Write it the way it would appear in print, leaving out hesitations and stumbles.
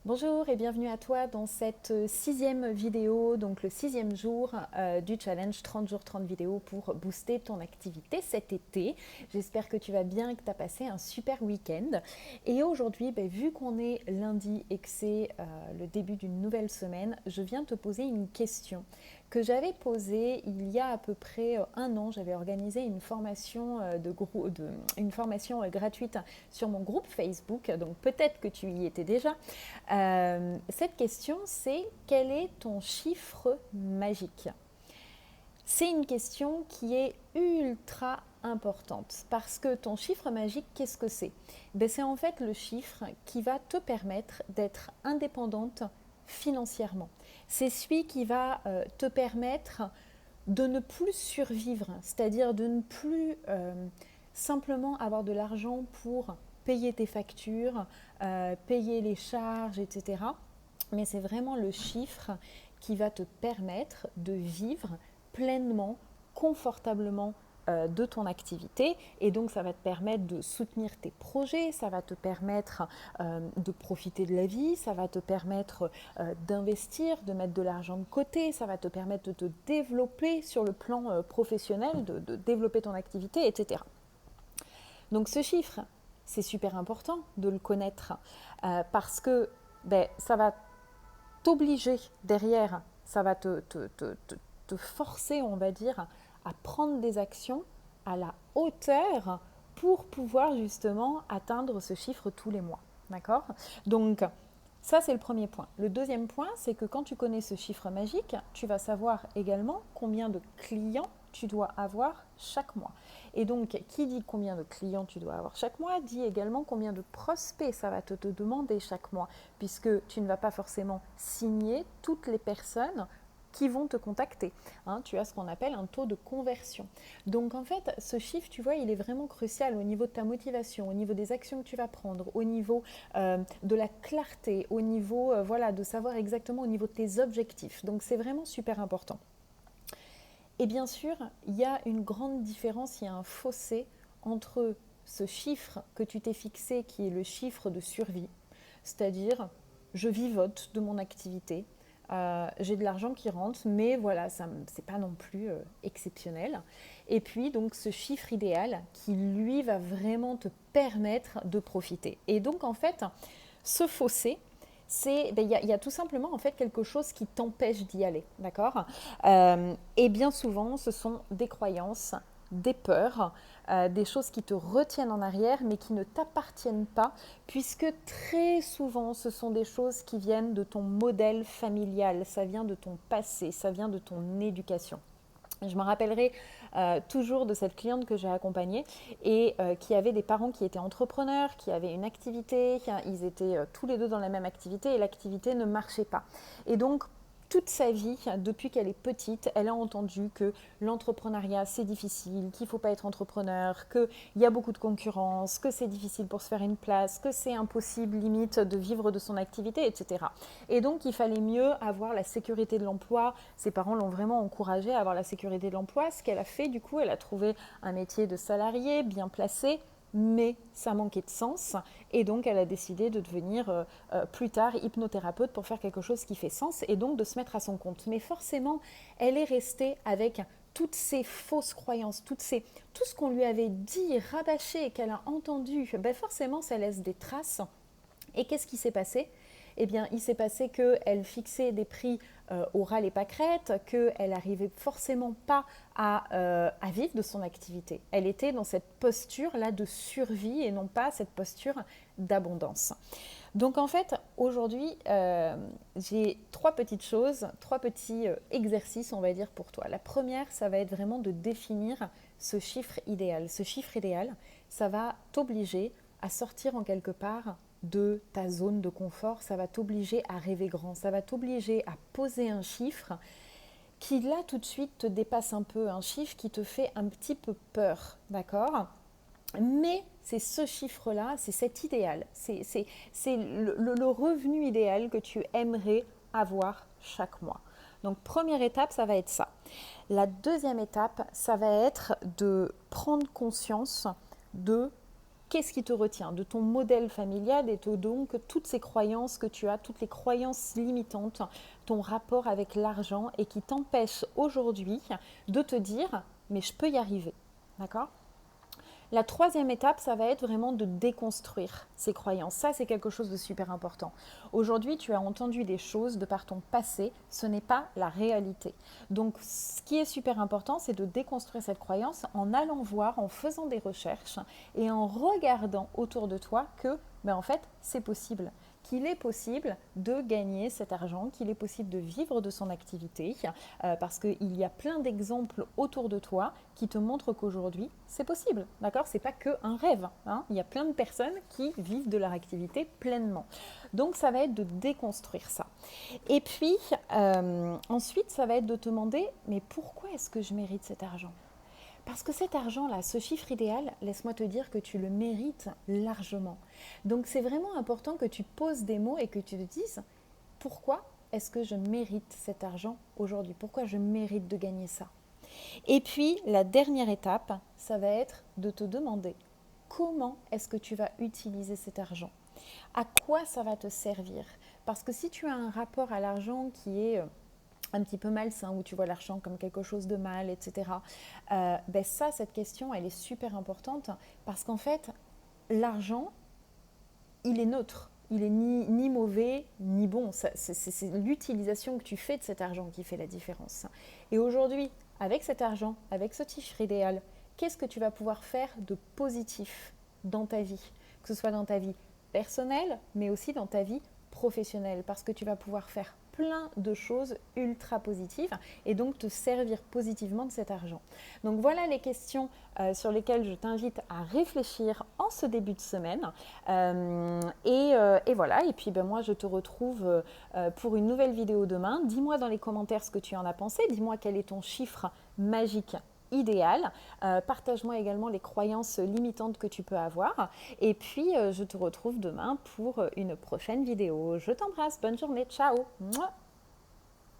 Bonjour et bienvenue à toi dans cette sixième vidéo, donc le sixième jour du challenge 30 jours 30 vidéos pour booster ton activité cet été. J'espère que tu vas bien et que tu as passé un super week-end. Et aujourd'hui, vu qu'on est lundi et que c'est le début d'une nouvelle semaine, je viens te poser une question que j'avais posée il y a à peu près un an. J'avais organisé une formation, une formation gratuite sur mon groupe Facebook, donc peut-être que tu y étais déjà. Cette question, c'est quel est ton chiffre magique? C'est une question qui est ultra importante parce que ton chiffre magique, qu'est-ce que c'est? C'est en fait le chiffre qui va te permettre d'être indépendante financièrement. C'est celui qui va te permettre de ne plus survivre, c'est-à-dire de ne plus simplement avoir de l'argent pour payer tes factures, payer les charges, etc. Mais c'est vraiment le chiffre qui va te permettre de vivre pleinement, confortablement de ton activité, et donc ça va te permettre de soutenir tes projets, ça va te permettre de profiter de la vie, ça va te permettre d'investir, de mettre de l'argent de côté, ça va te permettre de te développer sur le plan professionnel, de développer ton activité, etc. Donc ce chiffre, c'est super important de le connaître parce que ça va t'obliger derrière, ça va te forcer, on va dire, à prendre des actions à la hauteur pour pouvoir justement atteindre ce chiffre tous les mois. D'accord? Donc, ça, c'est le premier point. Le deuxième point, c'est que quand tu connais ce chiffre magique, tu vas savoir également combien de clients tu dois avoir chaque mois. Et donc, qui dit combien de clients tu dois avoir chaque mois, dit également combien de prospects ça va te demander chaque mois, puisque tu ne vas pas forcément signer toutes les personnes qui vont te contacter. Tu as ce qu'on appelle un taux de conversion. Donc en fait, ce chiffre, tu vois, il est vraiment crucial au niveau de ta motivation, au niveau des actions que tu vas prendre, au niveau de la clarté, au niveau de savoir exactement au niveau de tes objectifs. Donc c'est vraiment super important. Et bien sûr, il y a une grande différence, il y a un fossé entre ce chiffre que tu t'es fixé, qui est le chiffre de survie, c'est-à-dire je vivote de mon activité, j'ai de l'argent qui rentre, mais voilà, ça c'est pas non plus exceptionnel. Et puis donc ce chiffre idéal qui lui va vraiment te permettre de profiter. Et donc en fait, ce fossé, il y a tout simplement en fait quelque chose qui t'empêche d'y aller, d'accord? Et bien souvent, ce sont des croyances, des peurs, des choses qui te retiennent en arrière, mais qui ne t'appartiennent pas, puisque très souvent, ce sont des choses qui viennent de ton modèle familial, ça vient de ton passé, ça vient de ton éducation. Je me rappellerai toujours de cette cliente que j'ai accompagnée et qui avait des parents qui étaient entrepreneurs, qui avaient une activité, ils étaient tous les deux dans la même activité et l'activité ne marchait pas. Et donc, toute sa vie, depuis qu'elle est petite, elle a entendu que l'entrepreneuriat c'est difficile, qu'il ne faut pas être entrepreneur, qu'il y a beaucoup de concurrence, que c'est difficile pour se faire une place, que c'est impossible limite de vivre de son activité, etc. Et donc il fallait mieux avoir la sécurité de l'emploi. Ses parents l'ont vraiment encouragée à avoir la sécurité de l'emploi. Ce qu'elle a fait du coup, elle a trouvé un métier de salarié bien placé, mais ça manquait de sens et donc elle a décidé de devenir plus tard hypnothérapeute pour faire quelque chose qui fait sens et donc de se mettre à son compte. Mais forcément, elle est restée avec toutes ces fausses croyances, tout ce qu'on lui avait dit, rabâché, qu'elle a entendu, forcément ça laisse des traces. Et qu'est-ce qui s'est passé? Eh bien, il s'est passé qu'elle fixait des prix au ras les pâquerettes, qu'elle n'arrivait forcément pas à vivre de son activité. Elle était dans cette posture-là de survie et non pas cette posture d'abondance. Donc en fait, aujourd'hui, j'ai trois petites choses, trois petits exercices, on va dire, pour toi. La première, ça va être vraiment de définir ce chiffre idéal. Ce chiffre idéal, ça va t'obliger à sortir en quelque part de ta zone de confort, ça va t'obliger à rêver grand, ça va t'obliger à poser un chiffre qui là tout de suite te dépasse un peu, un chiffre qui te fait un petit peu peur, d'accord? Mais c'est ce chiffre-là, c'est cet idéal, c'est le revenu idéal que tu aimerais avoir chaque mois. Donc première étape, ça va être ça. La deuxième étape, ça va être de prendre conscience de qu'est-ce qui te retient de ton modèle familial et donc toutes ces croyances que tu as, toutes les croyances limitantes, ton rapport avec l'argent et qui t'empêchent aujourd'hui de te dire « mais je peux y arriver ». D'accord ? La troisième étape, ça va être vraiment de déconstruire ces croyances. Ça, c'est quelque chose de super important. Aujourd'hui, tu as entendu des choses de par ton passé, ce n'est pas la réalité. Donc, ce qui est super important, c'est de déconstruire cette croyance en allant voir, en faisant des recherches et en regardant autour de toi que, en fait, c'est possible. Qu'il est possible de gagner cet argent, qu'il est possible de vivre de son activité, parce qu'il y a plein d'exemples autour de toi qui te montrent qu'aujourd'hui, c'est possible, d'accord ? C'est pas qu'un rêve, hein. Il y a plein de personnes qui vivent de leur activité pleinement. Donc, ça va être de déconstruire ça. Et puis, ensuite, ça va être de te demander, mais pourquoi est-ce que je mérite cet argent ? Parce que cet argent-là, ce chiffre idéal, laisse-moi te dire que tu le mérites largement. Donc c'est vraiment important que tu poses des mots et que tu te dises pourquoi est-ce que je mérite cet argent aujourd'hui ? Pourquoi je mérite de gagner ça ? Et puis la dernière étape, ça va être de te demander comment est-ce que tu vas utiliser cet argent ? À quoi ça va te servir ? Parce que si tu as un rapport à l'argent qui est un petit peu malsain, où tu vois l'argent comme quelque chose de mal, etc. Cette question, elle est super importante parce qu'en fait, l'argent, il est neutre. Il est ni mauvais, ni bon. C'est l'utilisation que tu fais de cet argent qui fait la différence. Et aujourd'hui, avec cet argent, avec ce chiffre idéal, qu'est-ce que tu vas pouvoir faire de positif dans ta vie ? Que ce soit dans ta vie personnelle, mais aussi dans ta vie professionnelle. Parce que tu vas pouvoir faire plein de choses ultra positives et donc te servir positivement de cet argent. Donc voilà les questions sur lesquelles je t'invite à réfléchir en ce début de semaine. Et voilà, et puis moi je te retrouve pour une nouvelle vidéo demain. Dis-moi dans les commentaires ce que tu en as pensé, dis-moi quel est ton chiffre magique idéal. Partage-moi également les croyances limitantes que tu peux avoir. Et puis, je te retrouve demain pour une prochaine vidéo. Je t'embrasse. Bonne journée. Ciao. Mouah.